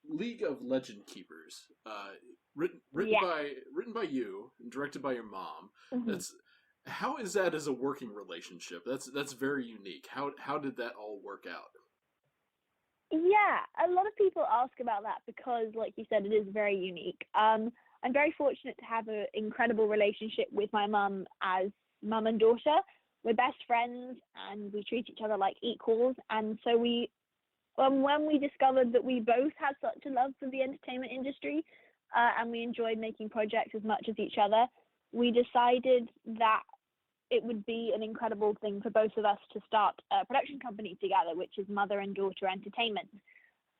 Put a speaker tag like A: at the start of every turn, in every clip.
A: League of Legend Keepers,
B: Yeah.
A: written by you and directed by your mom.
B: Mhm.
A: That's how is that as a working relationship? That's very unique. How did that all work out?
B: Yeah, a lot of people ask about that because, like you said, it is very unique. I'm very fortunate to have an incredible relationship with my mum as mum and daughter. We're best friends and we treat each other like equals. And so when we discovered that we both had such a love for the entertainment industry, and we enjoyed making projects as much as each other, we decided that it would be an incredible thing for both of us to start a production company together, which is Mother and Daughter Entertainment.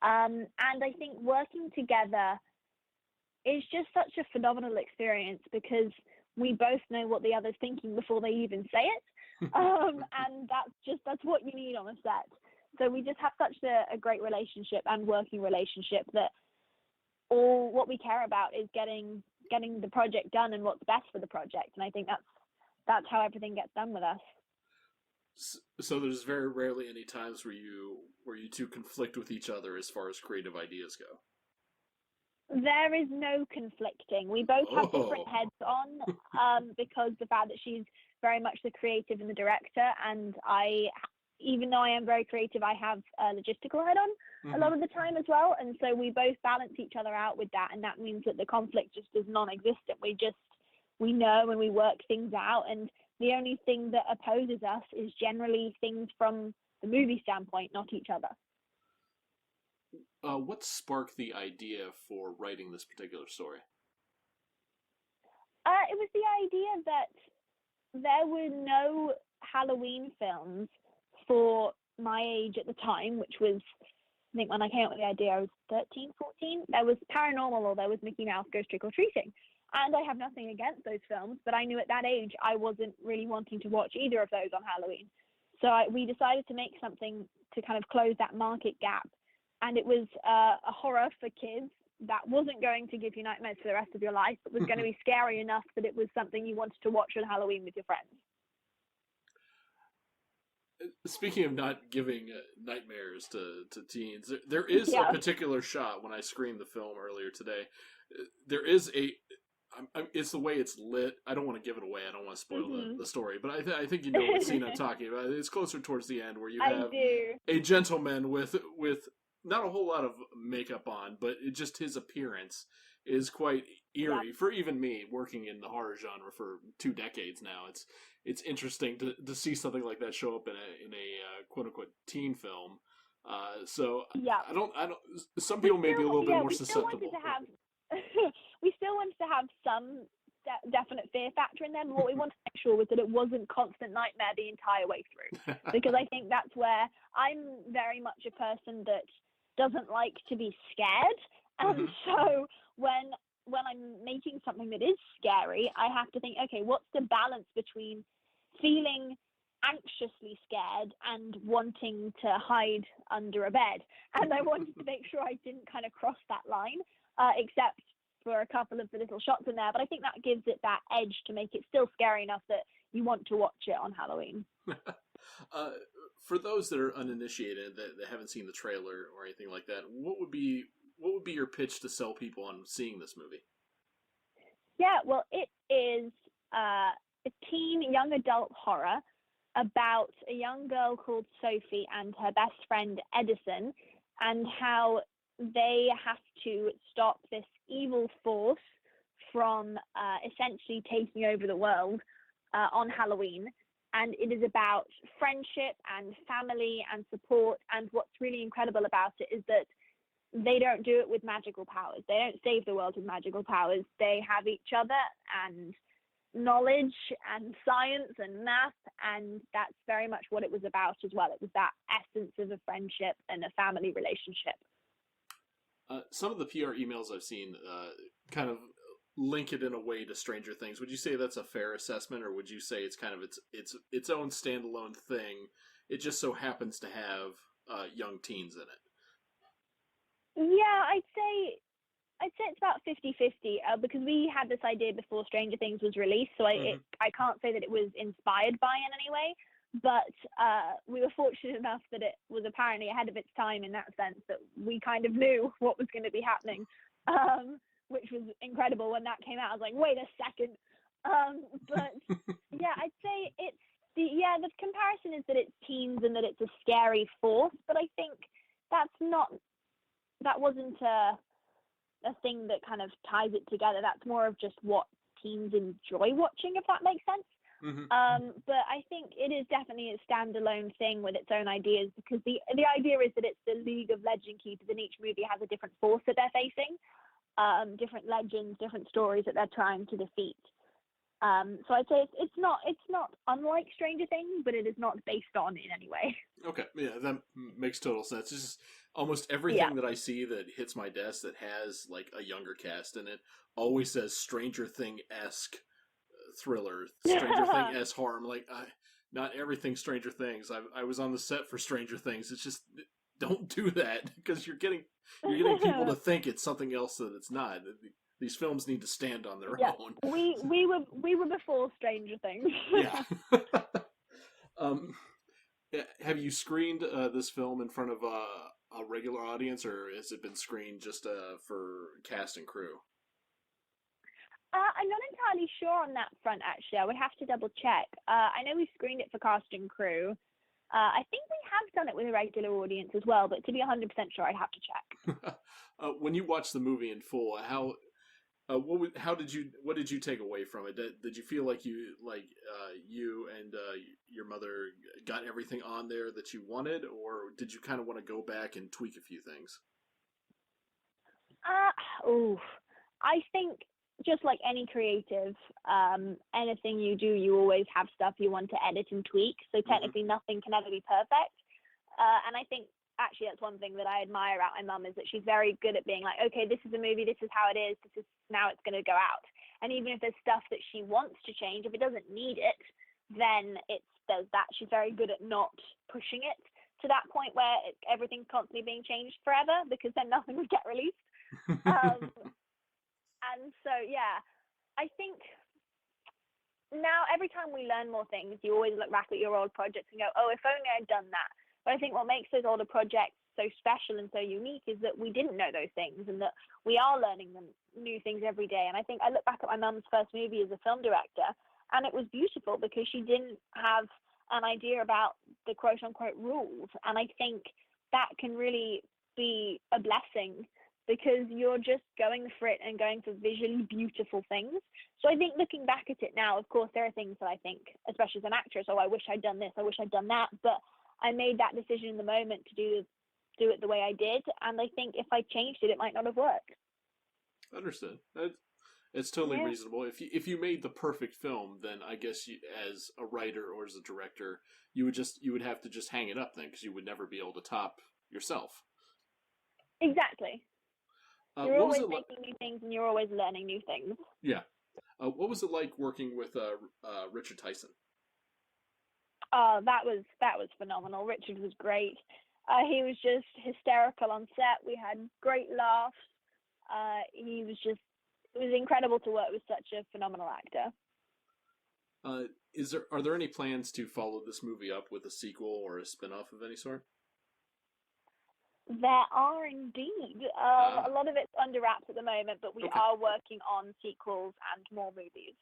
B: And I think working together is just such a phenomenal experience because we both know what the other's thinking before they even say it. And that's what you need on a set. So we just have such a great relationship and working relationship that all what we care about is getting the project done and what's best for the project. And I think that's how everything gets done with us.
A: So there's very rarely any times where you two conflict with each other as far as creative ideas go.
B: There is no conflicting. We both have different
A: Oh.
B: heads on, because the fact that she's very much the creative and the director, and even though I am very creative, I have a logistical head on a lot
A: Hmm.
B: of the time as well. And so we both balance each other out with that, and that means that the conflict just is non-existent. We know and we work things out, and the only thing that opposes us is generally things from the movie standpoint, not each other.
A: What sparked the idea for writing this particular story?
B: It was the idea that there were no Halloween films for my age at the time, which was, I think when I came up with the idea, I was 13, 14. There was Paranormal or there was Mickey Mouse Goes Trick or Treating. And I have nothing against those films, but I knew at that age I wasn't really wanting to watch either of those on Halloween. So we decided to make something to kind of close that market gap. And it was a horror for kids that wasn't going to give you nightmares for the rest of your life, but was going to be scary enough that it was something you wanted to watch on Halloween with your friends.
A: Speaking of not giving nightmares to teens, there is a
B: Yeah.
A: particular shot when I screened the film earlier today. There is it's the way it's lit. I don't want to give it away. I don't want to spoil
B: Hmm.
A: the story, but I think you know what scene I'm talking about. It's closer towards the end where you
B: I
A: have
B: do.
A: a gentleman with not a whole lot of makeup on, but just his appearance is quite
B: Yeah.
A: eerie for even me working in the horror genre for 2 decades now. It's interesting to see something like that show up in a quote unquote teen film. So
B: Yeah.
A: I don't. Some people may be a little bit more
B: We still wanted
A: susceptible.
B: to have we still wanted to have some definite fear factor in there, but what we wanted to make sure was that it wasn't constant nightmare the entire way through. Because I think that's where I'm very much a person that doesn't like to be scared. And
A: Hmm.
B: so when I'm making something that is scary, I have to think, okay, what's the balance between feeling anxiously scared and wanting to hide under a bed? And I wanted to make sure I didn't kind of cross that line, except for a couple of the little shots in there. But I think that gives it that edge to make it still scary enough that you want to watch it on Halloween.
A: uh, for those that are uninitiated that haven't seen the trailer or anything like that, what would be your pitch to sell people on seeing this movie?
B: Yeah, well, it is a teen young adult horror about a young girl called Sophie and her best friend Edison, and how they have to stop this evil force from essentially taking over the world on Halloween. And it is about friendship and family and support. And what's really incredible about it is that they don't do it with magical powers. They don't save the world with magical powers. They have each other and knowledge and science and math, and that's very much what it was about as well. It was that essence of a friendship and a family relationship.
A: Some of the PR emails I've seen kind of link it in a way to Stranger Things. Would you say that's a fair assessment, or would you say it's kind of its own standalone thing? It just so happens to have young teens in it.
B: Yeah, I'd say it's about 50-50, because we had this idea before Stranger Things was released, so
A: Hmm.
B: I can't say that it was inspired by in any way, but we were fortunate enough that it was apparently ahead of its time in that sense, that we kind of knew what was going to be happening, which was incredible. When that came out, I was like, wait a second. But yeah, I'd say it's the comparison is that it's teens and that it's a scary force, but I think that wasn't a thing that kind of ties it together. That's more of just what teens enjoy watching, if that makes sense. But I think it is definitely a standalone thing with its own ideas, because the idea is that it's the League of Legend Keepers, and each movie has a different force that they're facing, different legends, different stories that they're trying to defeat. So I'd say it's not unlike Stranger Things, but it is not based on in any way.
A: Okay, yeah, that makes total sense. It's just almost everything that I see that hits my desk that has like a younger cast in it always says Stranger Thing-esque thriller, Stranger Thing-esque horror. I'm like, not everything Stranger Things. I was on the set for Stranger Things. It's just, don't do that, because you're getting people to think it's something else that it's not. These films need to stand on their own.
B: We were before Stranger Things.
A: Yeah. Have you screened this film in front of a regular audience, or has it been screened just for cast and crew?
B: I'm not entirely sure on that front, actually. I would have to double check. I know we screened it for cast and crew. I think we have done it with a regular audience as well, but to be 100% sure, I'd have to check.
A: When you watch the movie in full, what did you take away from it? Did you feel like you and your mother got everything on there that you wanted, or did you kind of want to go back and tweak a few things?
B: I think, just like any creative, anything you do, you always have stuff you want to edit and tweak. So technically, nothing can ever be perfect. And I think actually that's one thing that I admire about my mum, is that she's very good at being like, okay, this is a movie, this is how it is, this is now it's going to go out. And even if there's stuff that she wants to change, if it doesn't need it, then there's that. She's very good at not pushing it to that point where everything's constantly being changed forever, because then nothing would get released. And so, yeah, I think now every time we learn more things, you always look back at your old projects and go, oh, if only I'd done that. But I think what makes those older projects so special and so unique is that we didn't know those things, and that we are learning them new things every day. And I think I look back at my mum's first movie as a film director, and it was beautiful because she didn't have an idea about the quote-unquote rules. And I think that can really be a blessing, because you're just going for it and going for visually beautiful things. So I think looking back at it now, of course, there are things that I think, especially as an actress, oh, I wish I'd done this, I wish I'd done that. But I made that decision in the moment to do it the way I did. And I think if I changed it, it might not have worked.
A: Understood. It's totally reasonable. If you made the perfect film, then I guess as a writer or as a director, you would have to just hang it up then, because you would never be able to top yourself.
B: Exactly. You're always making new things, and you're always learning new things.
A: Yeah. What was it like working with Richard Tyson?
B: That was phenomenal. Richard was great. He was just hysterical on set. We had great laughs. It was incredible to work with such a phenomenal actor.
A: Are there any plans to follow this movie up with a sequel or a spin-off of any sort?
B: There are indeed. A lot of it's under wraps at the moment, but we are working on sequels and more movies.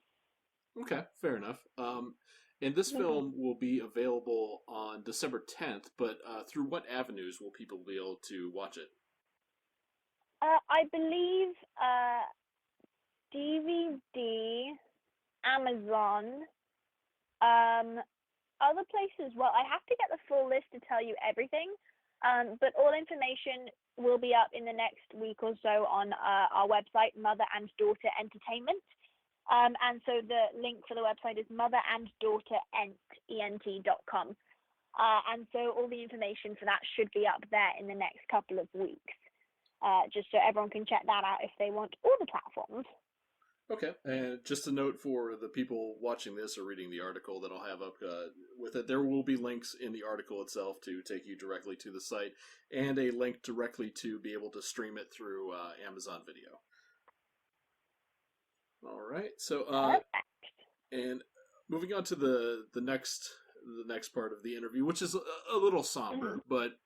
A: Okay, fair enough. And this film will be available on December 10th, but through what avenues will people be able to watch it?
B: I believe DVD, Amazon, other places. Well, I have to get the full list to tell you everything. But all information will be up in the next week or so on our website, Mother and Daughter Entertainment. And so the link for the website is motheranddaughterentertainment.com. And so all the information for that should be up there in the next couple of weeks, just so everyone can check that out if they want all the platforms.
A: Okay, and just a note for the people watching this or reading the article that I'll have up with it, there will be links in the article itself to take you directly to the site, and a link directly to be able to stream it through Amazon Video. All right, so and moving on to the next the next part of the interview, which is a little somber,
B: Mhm.
A: but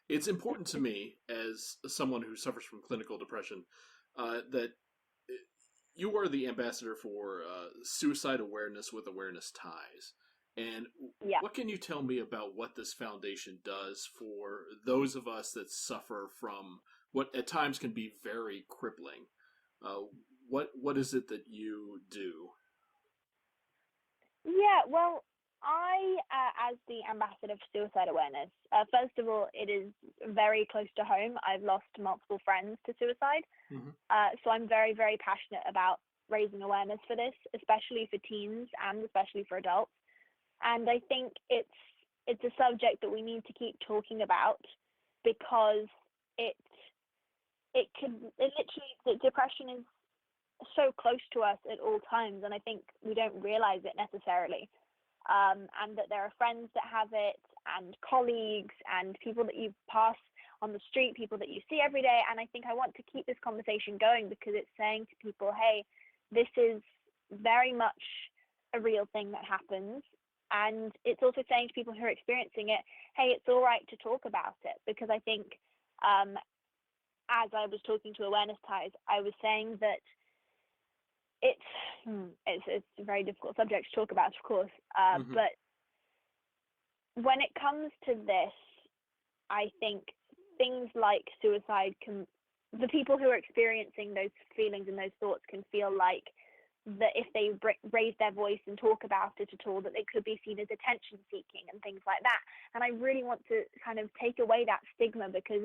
A: it's important to me as someone who suffers from clinical depression that you are the ambassador for suicide awareness with awareness ties. And
B: Yeah.
A: what can you tell me about what this foundation does for those of us that suffer from what at times can be very crippling? Uh, what is it that you do?
B: Yeah, well, as the ambassador for suicide awareness, first of all, it is very close to home. I've lost multiple friends to suicide,
A: Mm-hmm.
B: so I'm very, very passionate about raising awareness for this, especially for teens and especially for adults. And I think it's a subject that we need to keep talking about because it it literally, the depression is so close to us at all times, and I think we don't realize it necessarily. And that there are friends that have it, and colleagues, and people that you pass on the street, people that you see every day. And I think I want to keep this conversation going because it's saying to people, hey, this is very much a real thing that happens. And it's also saying to people who are experiencing it, hey, it's all right to talk about it. Because I think, as I was talking to Awareness Ties, I was saying that it's a very difficult subject to talk about, of course.
A: Mm-hmm.
B: But when it comes to this, I think things like suicide the people who are experiencing those feelings and those thoughts can feel like that if they raise their voice and talk about it at all, that they could be seen as attention seeking and things like that. And I really want to kind of take away that stigma because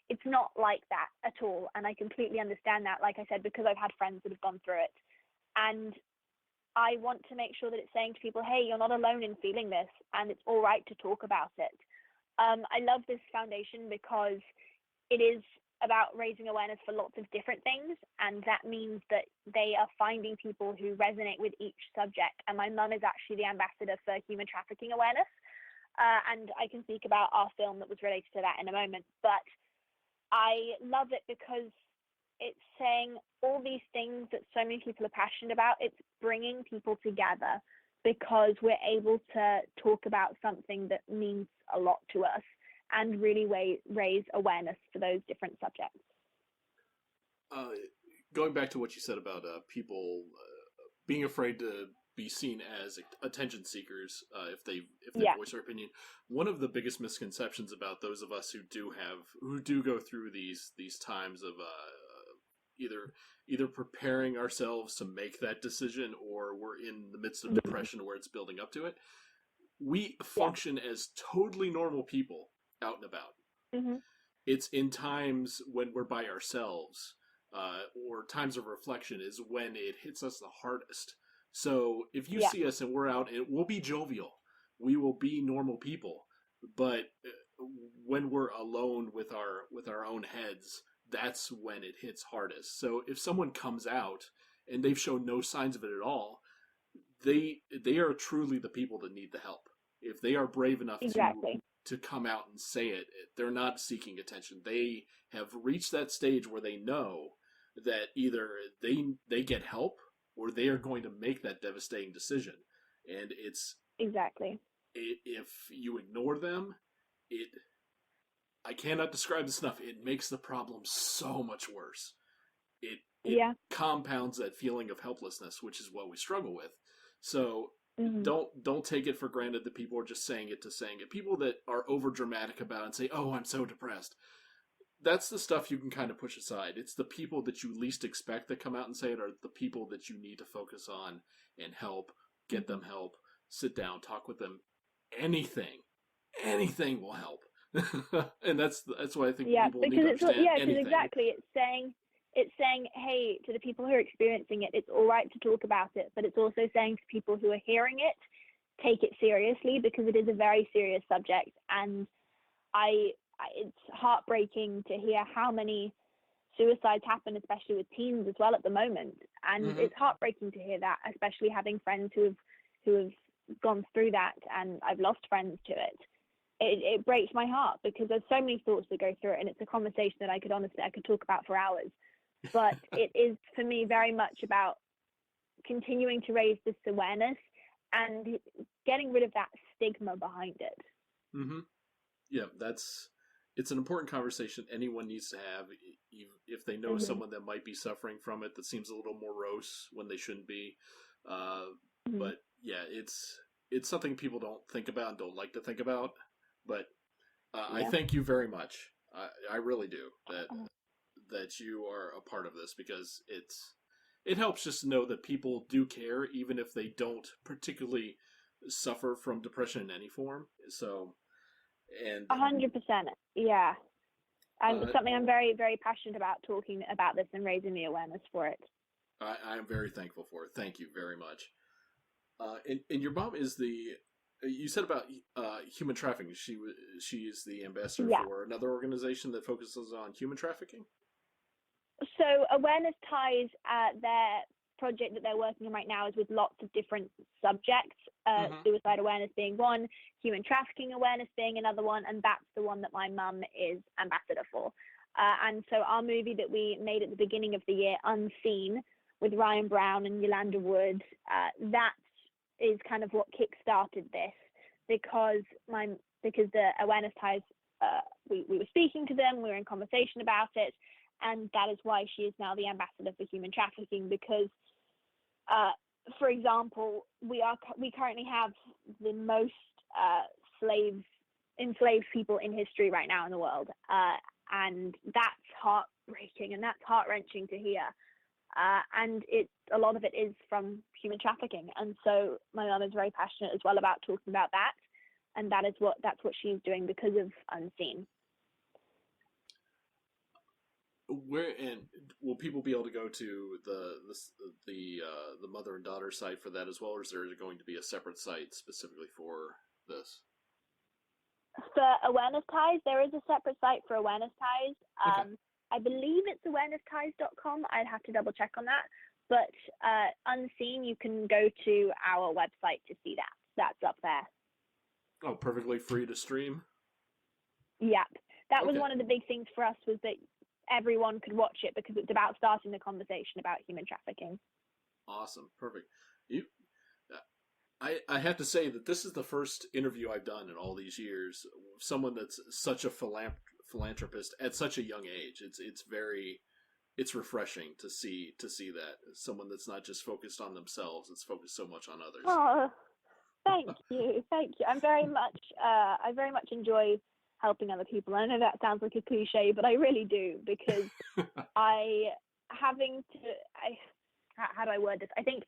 B: it's not like that at all. And I completely understand that, like I said, because I've had friends that have gone through it. And I want to make sure that it's saying to people, hey, you're not alone in feeling this, and it's all right to talk about it. I love this foundation because it is about raising awareness for lots of different things, and that means that they are finding people who resonate with each subject. And my mum is actually the ambassador for human trafficking awareness, and I can speak about our film that was related to that in a moment. But I love it because it's saying all these things that so many people are passionate about. It's bringing people together because we're able to talk about something that means a lot to us and really raise awareness for those different subjects.
A: Going back to what you said about people being afraid to be seen as attention seekers if they
B: Yeah.
A: voice their opinion, one of the biggest misconceptions about those of us who do go through these times of either preparing ourselves to make that decision or we're in the midst of
B: Mm-hmm.
A: depression where it's building up to it, we
B: Yeah.
A: function as totally normal people out and about.
B: Mm-hmm.
A: It's in times when we're by ourselves or times of reflection is when it hits us the hardest. So if you
B: Yeah.
A: see us and we're out, and we'll be jovial, we will be normal people. But when we're alone with our own heads, that's when it hits hardest. So if someone comes out and they've shown no signs of it at all, they are truly the people that need the help. If they are brave enough
B: Exactly.
A: to come out and say it, they're not seeking attention. They have reached that stage where they know that either they get help or they are going to make that devastating decision. And
B: Exactly.
A: if you ignore them, it I cannot describe this enough. It makes the problem so much worse. It
B: Yeah.
A: compounds that feeling of helplessness, which is what we struggle with. So
B: Mm-hmm.
A: don't take it for granted that people are just saying it to saying it. People that are over dramatic about it and say, "Oh, I'm so depressed." That's the stuff you can kind of push aside. It's the people that you least expect that come out and say it are the people that you need to focus on and help, get
B: Mm-hmm.
A: them help, sit down, talk with them. Anything, anything will help. And that's why I think
B: Yeah,
A: people need
B: because
A: to understand
B: because
A: anything.
B: exactly it's saying, hey, to the people who are experiencing it, it's all right to talk about it, but it's also saying to people who are hearing it, take it seriously because it is a very serious subject. And it's heartbreaking to hear how many suicides happen, especially with teens as well at the moment. And
A: Mm-hmm.
B: it's heartbreaking to hear that, especially having friends who have gone through that, and I've lost friends to it. It breaks my heart because there's so many thoughts that go through it, and it's a conversation that I could talk about for hours. But it is for me very much about continuing to raise this awareness and getting rid of that stigma behind it.
A: Mm-hmm. Yeah, it's an important conversation anyone needs to have, if they know
B: Hmm.
A: someone that might be suffering from it that seems a little morose when they shouldn't be. Uh,
B: Hmm.
A: but yeah, it's something people don't think about and don't like to think about. But I
B: Yeah.
A: thank you very much. I really do that you are a part of this, because it helps just to know that people do care, even if they don't particularly suffer from depression in any form. So, and
B: 100%. Yeah. And
A: uh,
B: something I'm very, very passionate about, talking about this and raising the awareness for it.
A: I am very thankful for it. Thank you very much. And your mom is the, you said about human trafficking. She is the ambassador
B: Yeah.
A: for another organization that focuses on human trafficking.
B: So Awareness Ties, their project that they're working on right now is with lots of different subjects,
A: Mm-hmm.
B: suicide awareness being one, human trafficking awareness being another one, and that's the one that my mum is ambassador for. And so our movie that we made at the beginning of the year, Unseen, with Ryan Brown and Yolanda Wood, that is kind of what kick-started this, because the Awareness Ties, we were speaking to them, we were in conversation about it, and that is why she is now the ambassador for human trafficking. Because, for example, we currently have the most enslaved people in history right now in the world, and that's heartbreaking and that's heart wrenching to hear. And a lot of it is from human trafficking, and so my mum is very passionate as well about talking about that, and that's what she's doing because of Unseen.
A: Where and will people be able to go to the mother and daughter site for that as well, or is there going to be a separate site specifically for this?
B: For Awareness Ties, there is a separate site for Awareness Ties.
A: Okay.
B: I believe it's awarenessties.com. I'd have to double check on that. But Unseen, you can go to our website to see that. That's up there.
A: Oh, perfectly free to stream.
B: Yep. That was
A: Okay.
B: one of the big things for us, was that everyone could watch it, because it's about starting the conversation about human trafficking.
A: Awesome. Perfect. You I have to say that this is the first interview I've done in all these years. Someone that's such a philanthropist at such a young age. It's refreshing to see that someone that's not just focused on themselves. It's focused so much on others.
B: Oh, thank you, thank you. I very much enjoy helping other people. I know that sounds like a cliche, but I really do, because how do I word this? I think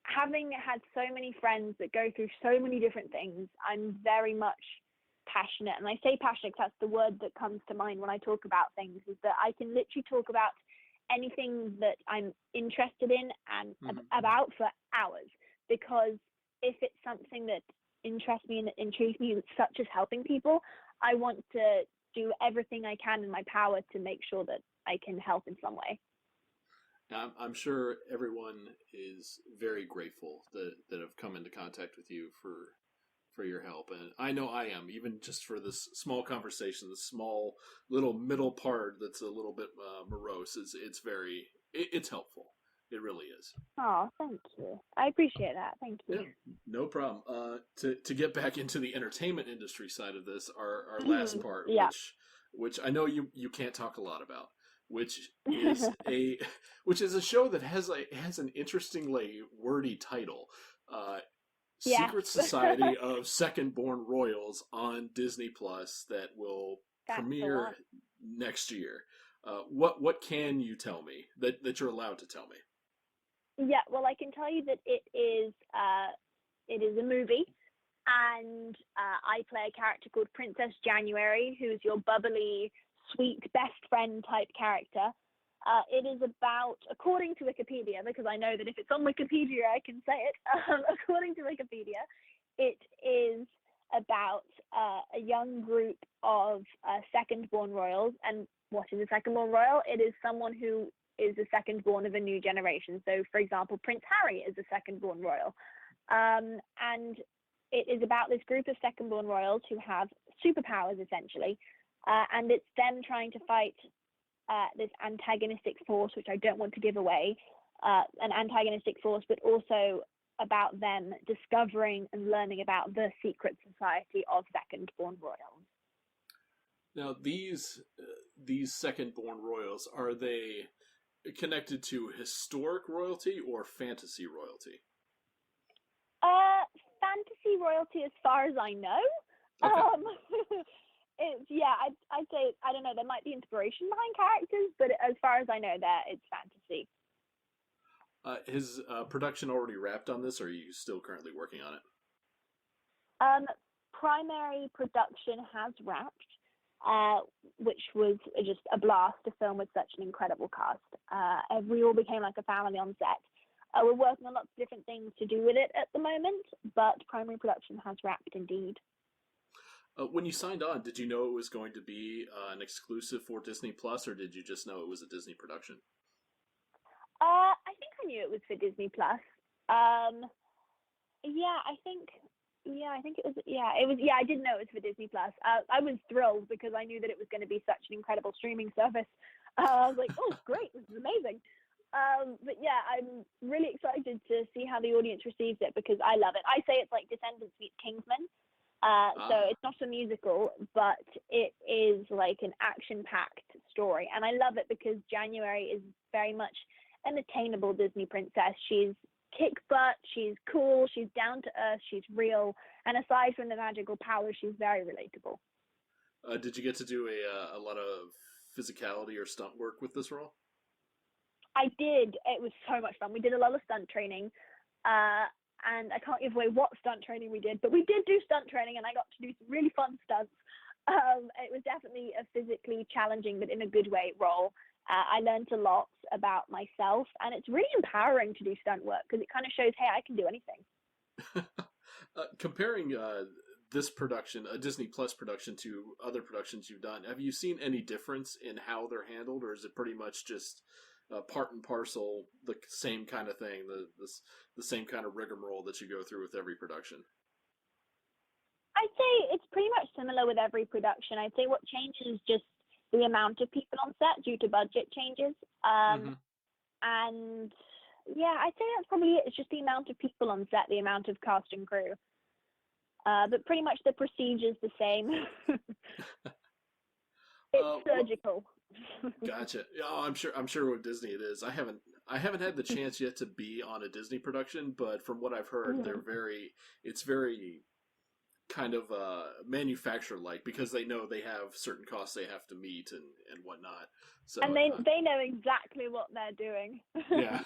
B: having had so many friends that go through so many different things, I'm very much passionate. And I say passionate because that's the word that comes to mind when I talk about things, is that I can literally talk about anything that I'm interested in and
A: Mhm.
B: about for hours. Because if it's something that interests me and that intrigues me, such as helping people, I want to do everything I can in my power to make sure that I can help in some way.
A: I'm sure everyone is very grateful that have come into contact with you for your help, and I know I am, even just for this small conversation, this small little middle part that's a little bit morose. It's helpful. It really is.
B: Oh, thank you. I appreciate that. Thank you.
A: Yeah, no problem. To get back into the entertainment industry side of this, our last part,
B: Yeah.
A: which I know you can't talk a lot about, which is a which is a show that has an interestingly wordy title, uh,
B: Yes.
A: Secret Society of Second Born Royals on Disney Plus, that will
B: That's the
A: premiere
B: one.
A: next year. What can you tell me that you're allowed to tell me?
B: Yeah, well, I can tell you that it is a movie, and I play a character called Princess January, who's your bubbly, sweet best friend type character. It is about, according to Wikipedia, because I know that if it's on Wikipedia, I can say it. According to Wikipedia, it is about a young group of second-born royals. And what is a second-born royal? It is someone who is the second-born of a new generation. So, for example, Prince Harry is a second-born royal. And it is about this group of second-born royals who have superpowers, essentially. And it's them trying to fight this antagonistic force, which I don't want to give away, an antagonistic force, but also about them discovering and learning about the secret society of second-born royals.
A: Now, these second-born royals, are they connected to historic royalty or fantasy royalty?
B: Fantasy royalty, as far as I know.
A: Okay.
B: I'd say, I don't know, there might be inspiration behind characters, but as far as I know, it's fantasy.
A: Is production already wrapped on this, or are you still currently working on it?
B: Primary production has wrapped, which was just a blast to film with such an incredible cast. We all became like a family on set. We're working on lots of different things to do with it at the moment, but primary production has wrapped indeed.
A: When you signed on, did you know it was going to be an exclusive for Disney Plus, or did you just know it was a Disney production?
B: I think I knew it was for Disney Plus. I think it was. I did know it was for Disney Plus. I was thrilled because I knew that it was going to be such an incredible streaming service. I was like, oh, great, this is amazing. But yeah, I'm really excited to see how the audience receives it because I love it. I say it's like Descendants meets Kingsman. So it's not a musical, but it is like an action-packed story. And I love it because January is very much an attainable Disney princess. She's kick butt, she's cool, she's down to earth, she's real. And aside from the magical powers, she's very relatable.
A: Did you get to do a lot of physicality or stunt work with this role?
B: I did. It was so much fun. We did a lot of stunt training. And I can't give away what stunt training we did, but we did do stunt training and I got to do some really fun stunts. It was definitely a physically challenging, but in a good way, role. I learned a lot about myself and it's really empowering to do stunt work because it kind of shows, hey, I can do anything.
A: Comparing this production, a Disney Plus production, to other productions you've done, have you seen any difference in how they're handled, or is it pretty much just part and parcel, the same kind of thing, the same kind of rigmarole that you go through with every production?
B: I'd say it's pretty much similar with every production. I'd say what changes is just the amount of people on set due to budget changes. And yeah, I'd say that's probably it. It's just the amount of people on set, the amount of cast and crew. But pretty much the procedure's the same. It's surgical.
A: Gotcha. Oh, I'm sure with Disney it is. I haven't had the chance yet to be on a Disney production, but from what I've heard, it's very kind of manufacturer like because they know they have certain costs they have to meet and whatnot. So
B: and they know exactly what they're doing.
A: Yeah.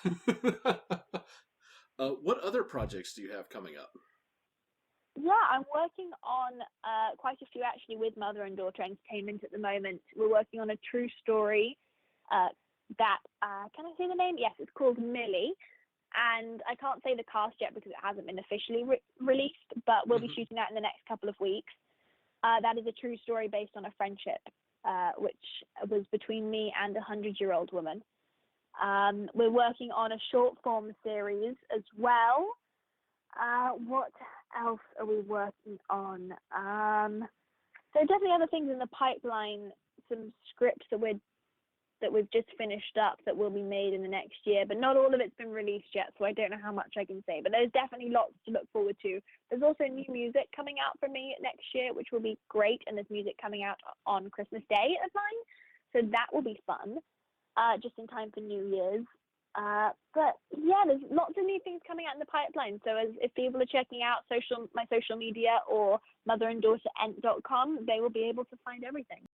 A: What other projects do you have coming up?
B: Yeah, I'm working on quite a few actually with Mother and Daughter Entertainment at the moment. We're working on a true story that, can I say the name? Yes, it's called Millie. And I can't say the cast yet because it hasn't been officially released, but we'll be shooting that in the next couple of weeks. That is a true story based on a friendship, which was between me and a 100-year-old woman. We're working on a short form series as well. What else are we working on? So definitely other things in the pipeline, some scripts that we've just finished up that will be made in the next year, but not all of it's been released yet, so I don't know how much I can say, but there's definitely lots to look forward to. There's also new music coming out for me next year, which will be great, and there's music coming out on Christmas Day of mine, so that will be fun, just in time for New Year's. But yeah, there's lots of new things coming out in the pipeline. So if people are checking out my social media or motheranddaughterent.com, they will be able to find everything.